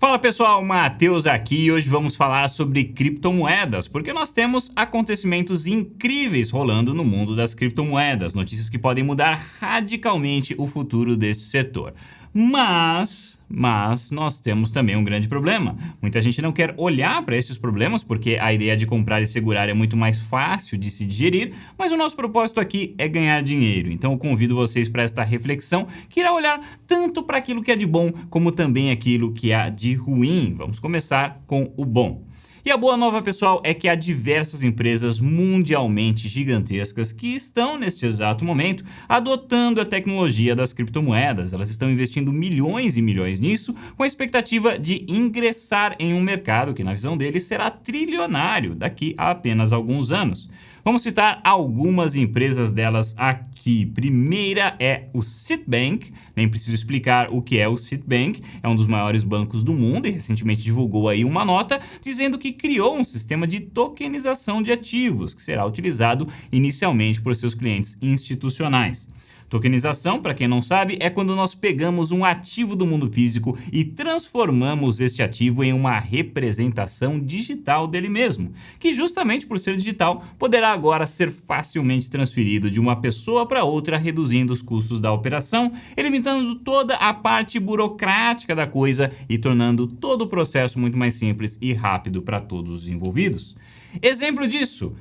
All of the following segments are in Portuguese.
Fala pessoal, Matheus aqui e hoje vamos falar sobre criptomoedas, porque nós temos acontecimentos incríveis rolando no mundo das criptomoedas, notícias que podem mudar radicalmente o futuro desse setor. Mas nós temos também um grande problema. Muita gente não quer olhar para esses problemas porque a ideia de comprar e segurar é muito mais fácil de se digerir, mas o nosso propósito aqui é ganhar dinheiro. Então eu convido vocês para esta reflexão que irá olhar tanto para aquilo que é de bom como também aquilo que é de ruim. Vamos começar com o bom. E a boa nova, pessoal, é que há diversas empresas mundialmente gigantescas que estão, neste exato momento, adotando a tecnologia das criptomoedas. Elas estão investindo milhões e milhões nisso, com a expectativa de ingressar em um mercado que, na visão deles, será trilionário daqui a apenas alguns anos. Vamos citar algumas empresas delas aqui. Primeira é o Citibank. Nem preciso explicar o que é o Citibank. É um dos maiores bancos do mundo e recentemente divulgou aí uma nota dizendo que criou um sistema de tokenização de ativos que será utilizado inicialmente por seus clientes institucionais. Tokenização, para quem não sabe, é quando nós pegamos um ativo do mundo físico e transformamos este ativo em uma representação digital dele mesmo, que justamente por ser digital, poderá agora ser facilmente transferido de uma pessoa para outra, reduzindo os custos da operação, eliminando toda a parte burocrática da coisa e tornando todo o processo muito mais simples e rápido para todos os envolvidos. Exemplo disso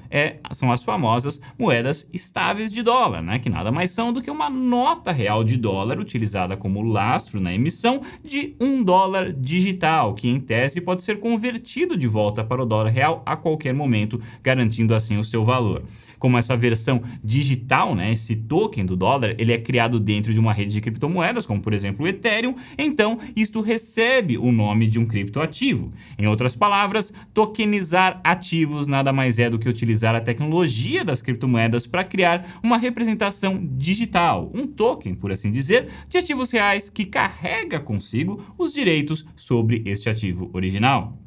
são as famosas moedas estáveis de dólar, que nada mais são do que uma nota real de dólar utilizada como lastro na emissão de $1 digital, que em tese pode ser convertido de volta para o dólar real a qualquer momento, garantindo assim o seu valor. Como essa versão digital, esse token do dólar, ele é criado dentro de uma rede de criptomoedas, como por exemplo o Ethereum, então isto recebe o nome de um criptoativo. Em outras palavras, tokenizar ativos nada mais é do que utilizar a tecnologia das criptomoedas para criar uma representação digital, um token, por assim dizer, de ativos reais que carrega consigo os direitos sobre este ativo original.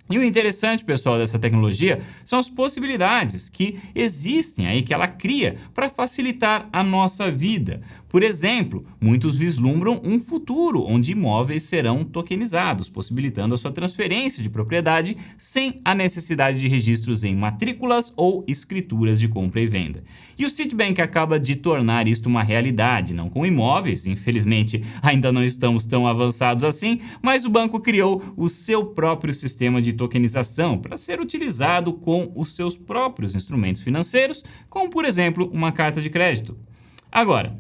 E o interessante, pessoal, dessa tecnologia são as possibilidades que existem aí, que ela cria para facilitar a nossa vida. Por exemplo, muitos vislumbram um futuro onde imóveis serão tokenizados, possibilitando a sua transferência de propriedade sem a necessidade de registros em matrículas ou escrituras de compra e venda. E o Citibank acaba de tornar isto uma realidade, não com imóveis, infelizmente ainda não estamos tão avançados assim, mas o banco criou o seu próprio sistema de tokenização para ser utilizado com os seus próprios instrumentos financeiros, como por exemplo uma carta de crédito. Agora,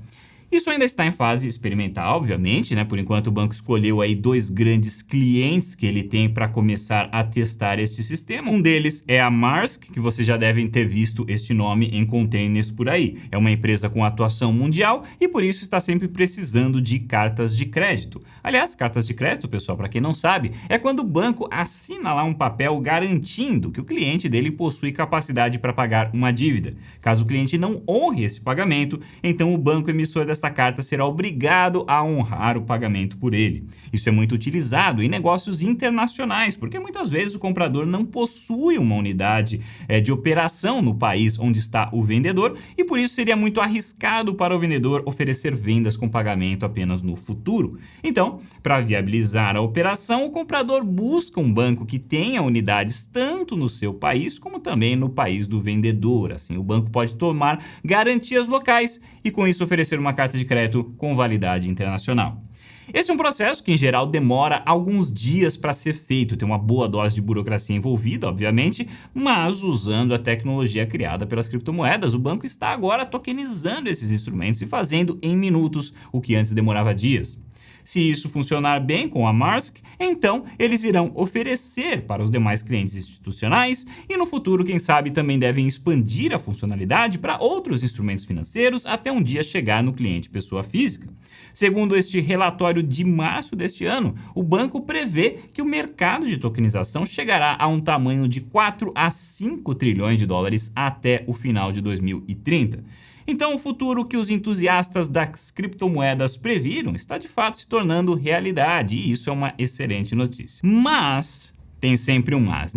isso ainda está em fase experimental, obviamente, Por enquanto o banco escolheu aí 2 grandes clientes que ele tem para começar a testar este sistema. Um deles é a Maersk, que vocês já devem ter visto este nome em containers por aí. É uma empresa com atuação mundial e por isso está sempre precisando de cartas de crédito. Aliás, cartas de crédito, pessoal, para quem não sabe, é quando o banco assina lá um papel garantindo que o cliente dele possui capacidade para pagar uma dívida. Caso o cliente não honre esse pagamento, então o banco emissor desta carta será obrigado a honrar o pagamento por ele. Isso é muito utilizado em negócios internacionais, porque muitas vezes o comprador não possui uma unidade de operação no país onde está o vendedor e por isso seria muito arriscado para o vendedor oferecer vendas com pagamento apenas no futuro. Então, para viabilizar a operação, o comprador busca um banco que tenha unidades tanto no seu país como também no país do vendedor. Assim, o banco pode tomar garantias locais e com isso oferecer uma carta de crédito com validade internacional. Esse é um processo que, em geral, demora alguns dias para ser feito, tem uma boa dose de burocracia envolvida, obviamente, mas usando a tecnologia criada pelas criptomoedas, o banco está agora tokenizando esses instrumentos e fazendo em minutos o que antes demorava dias. Se isso funcionar bem com a Maersk, então eles irão oferecer para os demais clientes institucionais e no futuro, quem sabe, também devem expandir a funcionalidade para outros instrumentos financeiros até um dia chegar no cliente pessoa física. Segundo este relatório de março deste ano, o banco prevê que o mercado de tokenização chegará a um tamanho de 4 a 5 trilhões de dólares até o final de 2030. Então, o futuro que os entusiastas das criptomoedas previram está de fato se tornando realidade, e isso é uma excelente notícia. Mas, tem sempre um mas,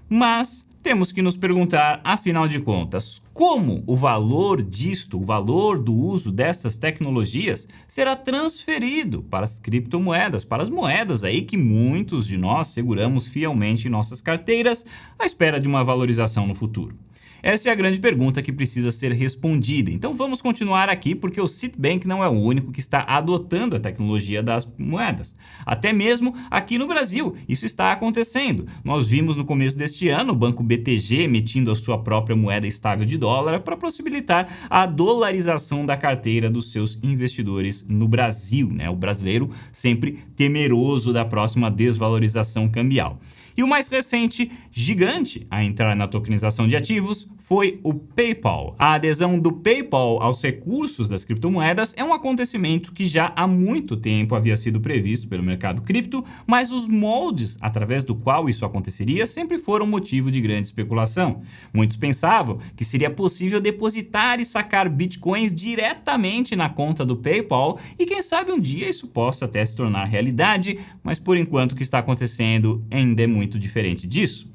Mas temos que nos perguntar, afinal de contas, como o valor disto, o valor do uso dessas tecnologias será transferido para as criptomoedas, para as moedas aí que muitos de nós seguramos fielmente em nossas carteiras à espera de uma valorização no futuro. Essa é a grande pergunta que precisa ser respondida. Então vamos continuar aqui porque o Citibank não é o único que está adotando a tecnologia das moedas. Até mesmo aqui no Brasil isso está acontecendo. Nós vimos no começo deste ano o Banco BTG emitindo a sua própria moeda estável de dólar para possibilitar a dolarização da carteira dos seus investidores no Brasil, né? O brasileiro sempre temeroso da próxima desvalorização cambial. E o mais recente gigante a entrar na tokenização de ativos foi o PayPal. A adesão do PayPal aos recursos das criptomoedas é um acontecimento que já há muito tempo havia sido previsto pelo mercado cripto, mas os moldes através do qual isso aconteceria sempre foram motivo de grande especulação. Muitos pensavam que seria possível depositar e sacar bitcoins diretamente na conta do PayPal e quem sabe um dia isso possa até se tornar realidade, mas por enquanto o que está acontecendo ainda é muito diferente disso.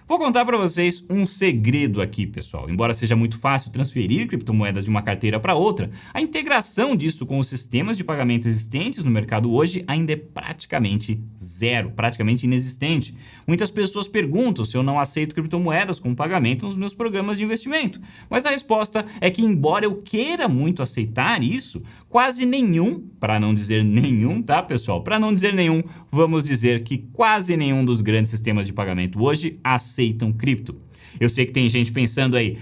Vou contar para vocês um segredo aqui, pessoal. Embora seja muito fácil transferir criptomoedas de uma carteira para outra, a integração disso com os sistemas de pagamento existentes no mercado hoje ainda é praticamente zero, praticamente inexistente. Muitas pessoas perguntam se eu não aceito criptomoedas como pagamento nos meus programas de investimento, mas a resposta é que, embora eu queira muito aceitar isso, quase nenhum, para não dizer nenhum, tá, pessoal? Para não dizer nenhum, vamos dizer que quase nenhum dos grandes sistemas de pagamento hoje aceitam cripto. Eu sei que tem gente pensando aí,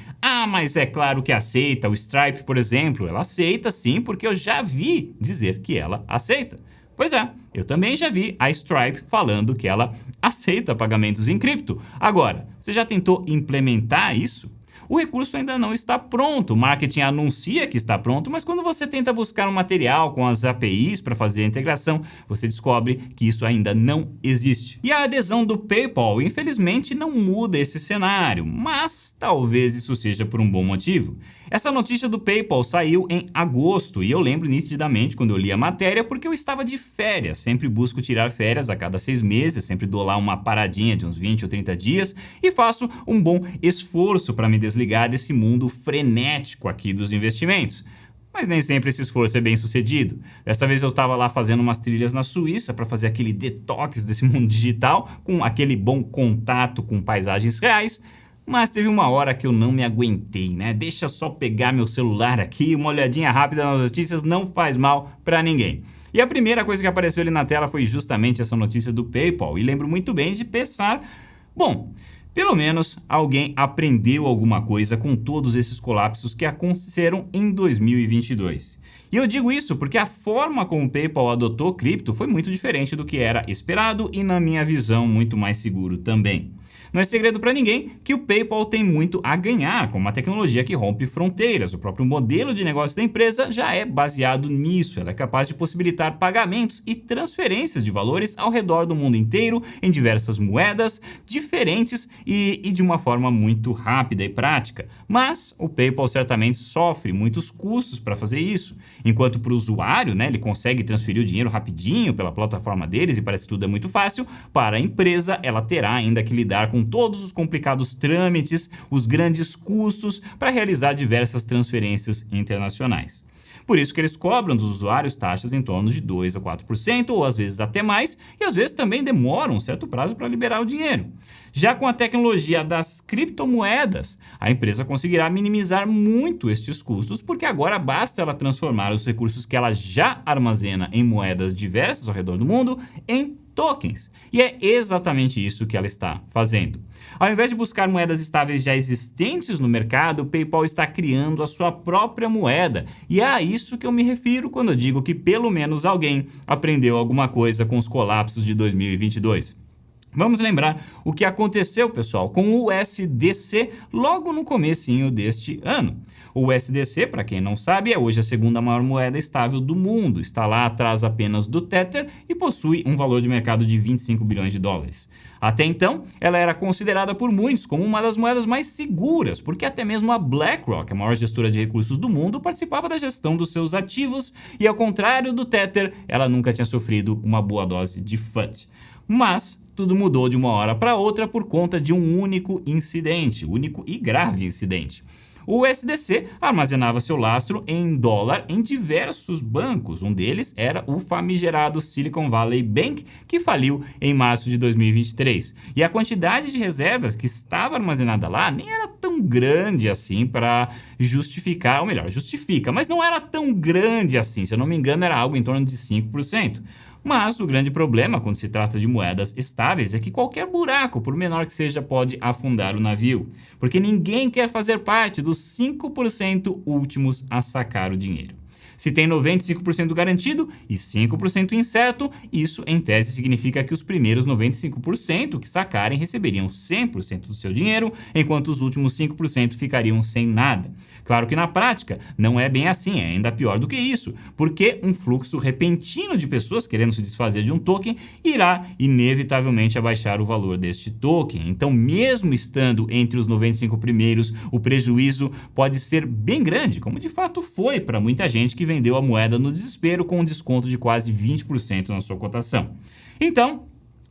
mas é claro que aceita, o Stripe, por exemplo, ela aceita sim, porque eu já vi dizer que ela aceita. Pois é, eu também já vi a Stripe falando que ela aceita pagamentos em cripto. Agora, você já tentou implementar isso? O recurso ainda não está pronto, o marketing anuncia que está pronto, mas quando você tenta buscar um material com as APIs para fazer a integração, você descobre que isso ainda não existe. E a adesão do PayPal, infelizmente, não muda esse cenário, mas talvez isso seja por um bom motivo. Essa notícia do PayPal saiu em agosto e eu lembro nitidamente quando eu li a matéria porque eu estava de férias. Sempre busco tirar férias a cada 6 meses, sempre dou lá uma paradinha de uns 20 ou 30 dias e faço um bom esforço para me desligar desse mundo frenético aqui dos investimentos. Mas nem sempre esse esforço é bem sucedido. Dessa vez eu estava lá fazendo umas trilhas na Suíça para fazer aquele detox desse mundo digital, com aquele bom contato com paisagens reais. Mas teve uma hora que eu não me aguentei, né? Deixa só pegar meu celular aqui, uma olhadinha rápida nas notícias não faz mal para ninguém. E a primeira coisa que apareceu ali na tela foi justamente essa notícia do PayPal. E lembro muito bem de pensar, bom, pelo menos alguém aprendeu alguma coisa com todos esses colapsos que aconteceram em 2022. E eu digo isso porque a forma como o PayPal adotou cripto foi muito diferente do que era esperado e, na minha visão, muito mais seguro também. Não é segredo para ninguém que o PayPal tem muito a ganhar com uma tecnologia que rompe fronteiras. O próprio modelo de negócio da empresa já é baseado nisso. Ela é capaz de possibilitar pagamentos e transferências de valores ao redor do mundo inteiro em diversas moedas diferentes e de uma forma muito rápida e prática. Mas o PayPal certamente sofre muitos custos para fazer isso. Enquanto para o usuário, né, ele consegue transferir o dinheiro rapidinho pela plataforma deles e parece que tudo é muito fácil, para a empresa ela terá ainda que lidar com todos os complicados trâmites, os grandes custos para realizar diversas transferências internacionais. Por isso que eles cobram dos usuários taxas em torno de 2 a 4%, ou às vezes até mais, e às vezes também demoram um certo prazo para liberar o dinheiro. Já com a tecnologia das criptomoedas, a empresa conseguirá minimizar muito estes custos, porque agora basta ela transformar os recursos que ela já armazena em moedas diversas ao redor do mundo em tokens. E é exatamente isso que ela está fazendo. Ao invés de buscar moedas estáveis já existentes no mercado, o PayPal está criando a sua própria moeda. E é a isso que eu me refiro quando eu digo que pelo menos alguém aprendeu alguma coisa com os colapsos de 2022. Vamos lembrar o que aconteceu, pessoal, com o USDC logo no comecinho deste ano. O USDC, para quem não sabe, é hoje a segunda maior moeda estável do mundo. Está lá atrás apenas do Tether e possui um valor de mercado de 25 bilhões de dólares. Até então, ela era considerada por muitos como uma das moedas mais seguras, porque até mesmo a BlackRock, a maior gestora de recursos do mundo, participava da gestão dos seus ativos e, ao contrário do Tether, ela nunca tinha sofrido uma boa dose de FUD. Mas tudo mudou de uma hora para outra por conta de um único incidente, único e grave incidente. O USDC armazenava seu lastro em dólar em diversos bancos. Um deles era o famigerado Silicon Valley Bank, que faliu em março de 2023. E a quantidade de reservas que estava armazenada lá nem era tão grande assim para justificar, ou melhor, justifica, mas não era tão grande assim. Se eu não me engano, era algo em torno de 5%. Mas o grande problema quando se trata de moedas estáveis é que qualquer buraco, por menor que seja, pode afundar o navio. Porque ninguém quer fazer parte dos 5% últimos a sacar o dinheiro. Se tem 95% garantido e 5% incerto, isso em tese significa que os primeiros 95% que sacarem receberiam 100% do seu dinheiro, enquanto os últimos 5% ficariam sem nada. Claro que na prática não é bem assim, é ainda pior do que isso, porque um fluxo repentino de pessoas querendo se desfazer de um token irá inevitavelmente abaixar o valor deste token. Então, mesmo estando entre os 95 primeiros, o prejuízo pode ser bem grande, como de fato foi para muita gente que vendeu a moeda no desespero com um desconto de quase 20% na sua cotação. Então,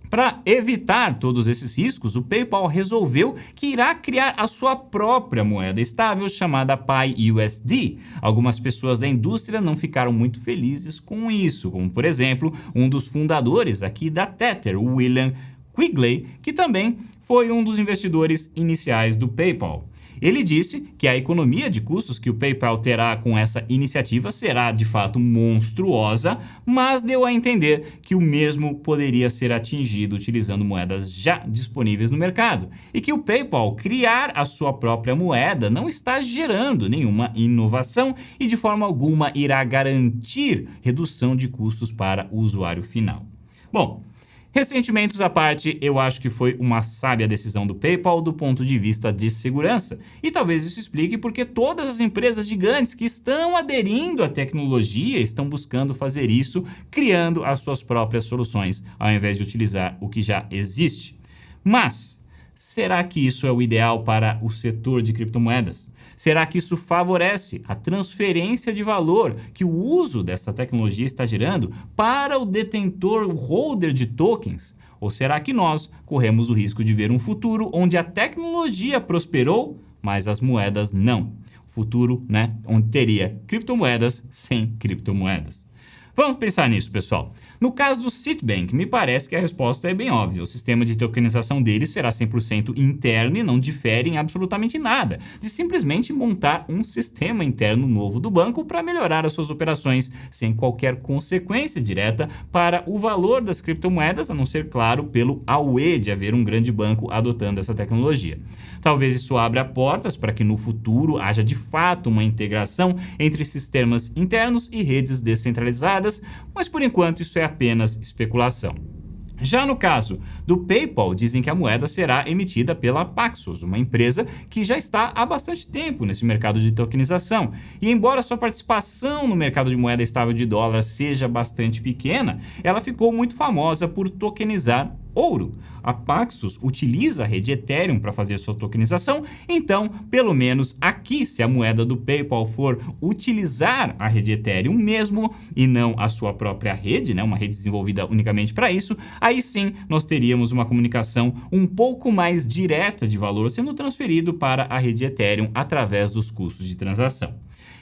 para evitar todos esses riscos, o PayPal resolveu que irá criar a sua própria moeda estável chamada PyUSD. Algumas pessoas da indústria não ficaram muito felizes com isso, como por exemplo, um dos fundadores aqui da Tether, o William Quigley, que também foi um dos investidores iniciais do PayPal. Ele disse que a economia de custos que o PayPal terá com essa iniciativa será de fato monstruosa, mas deu a entender que o mesmo poderia ser atingido utilizando moedas já disponíveis no mercado e que o PayPal criar a sua própria moeda não está gerando nenhuma inovação e de forma alguma irá garantir redução de custos para o usuário final. Bom, ressentimentos à parte, eu acho que foi uma sábia decisão do PayPal do ponto de vista de segurança. E talvez isso explique porque todas as empresas gigantes que estão aderindo à tecnologia estão buscando fazer isso, criando as suas próprias soluções, ao invés de utilizar o que já existe. Mas será que isso é o ideal para o setor de criptomoedas? Será que isso favorece a transferência de valor que o uso dessa tecnologia está gerando para o detentor, o holder de tokens? Ou será que nós corremos o risco de ver um futuro onde a tecnologia prosperou, mas as moedas não? Futuro, né, onde teria criptomoedas sem criptomoedas. Vamos pensar nisso, pessoal. No caso do Citibank, me parece que a resposta é bem óbvia. O sistema de tokenização deles será 100% interno e não difere em absolutamente nada de simplesmente montar um sistema interno novo do banco para melhorar as suas operações sem qualquer consequência direta para o valor das criptomoedas, a não ser, claro, pelo auê de haver um grande banco adotando essa tecnologia. Talvez isso abra portas para que no futuro haja de fato uma integração entre sistemas internos e redes descentralizadas, mas por enquanto isso é apenas especulação. Já no caso do PayPal, dizem que a moeda será emitida pela Paxos, uma empresa que já está há bastante tempo nesse mercado de tokenização. E embora sua participação no mercado de moeda estável de dólar seja bastante pequena, ela ficou muito famosa por tokenizar ouro. A Paxos utiliza a rede Ethereum para fazer sua tokenização, então, pelo menos aqui, se a moeda do PayPal for utilizar a rede Ethereum mesmo e não a sua própria rede, né, uma rede desenvolvida unicamente para isso, aí sim nós teríamos uma comunicação um pouco mais direta de valor sendo transferido para a rede Ethereum através dos custos de transação.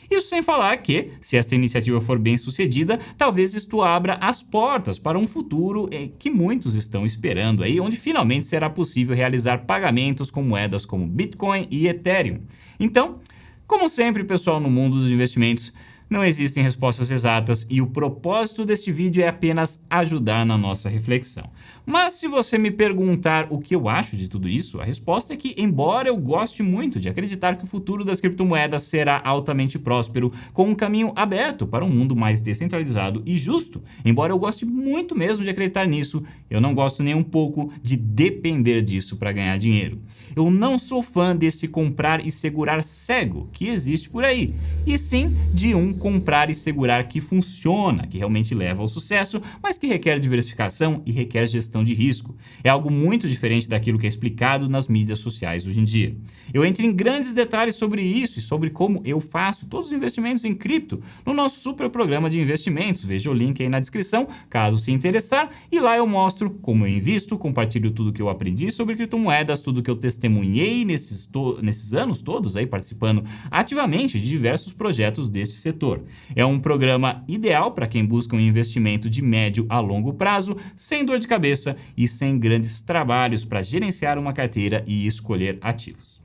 Isso sem falar que, se esta iniciativa for bem sucedida, talvez isto abra as portas para um futuro que muitos estão esperando aí, onde finalmente será possível realizar pagamentos com moedas como Bitcoin e Ethereum. Então, como sempre, pessoal, no mundo dos investimentos, não existem respostas exatas e o propósito deste vídeo é apenas ajudar na nossa reflexão. Mas se você me perguntar o que eu acho de tudo isso, a resposta é que, embora eu goste muito de acreditar que o futuro das criptomoedas será altamente próspero, com um caminho aberto para um mundo mais descentralizado e justo, embora eu goste muito mesmo de acreditar nisso, eu não gosto nem um pouco de depender disso para ganhar dinheiro. Eu não sou fã desse comprar e segurar cego que existe por aí, e sim de um comprar e segurar que funciona, que realmente leva ao sucesso, mas que requer diversificação e requer gestão de risco. É algo muito diferente daquilo que é explicado nas mídias sociais hoje em dia. Eu entro em grandes detalhes sobre isso e sobre como eu faço todos os investimentos em cripto no nosso super programa de investimentos. Veja o link aí na descrição, caso se interessar, e lá eu mostro como eu invisto, compartilho tudo que eu aprendi sobre criptomoedas, tudo que eu testemunhei nesses anos todos aí participando ativamente de diversos projetos deste setor. É um programa ideal para quem busca um investimento de médio a longo prazo, sem dor de cabeça e sem grandes trabalhos para gerenciar uma carteira e escolher ativos.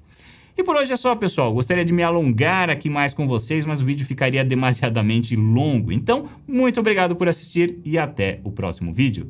E por hoje é só, pessoal. Gostaria de me alongar aqui mais com vocês, mas o vídeo ficaria demasiadamente longo. Então, muito obrigado por assistir e até o próximo vídeo.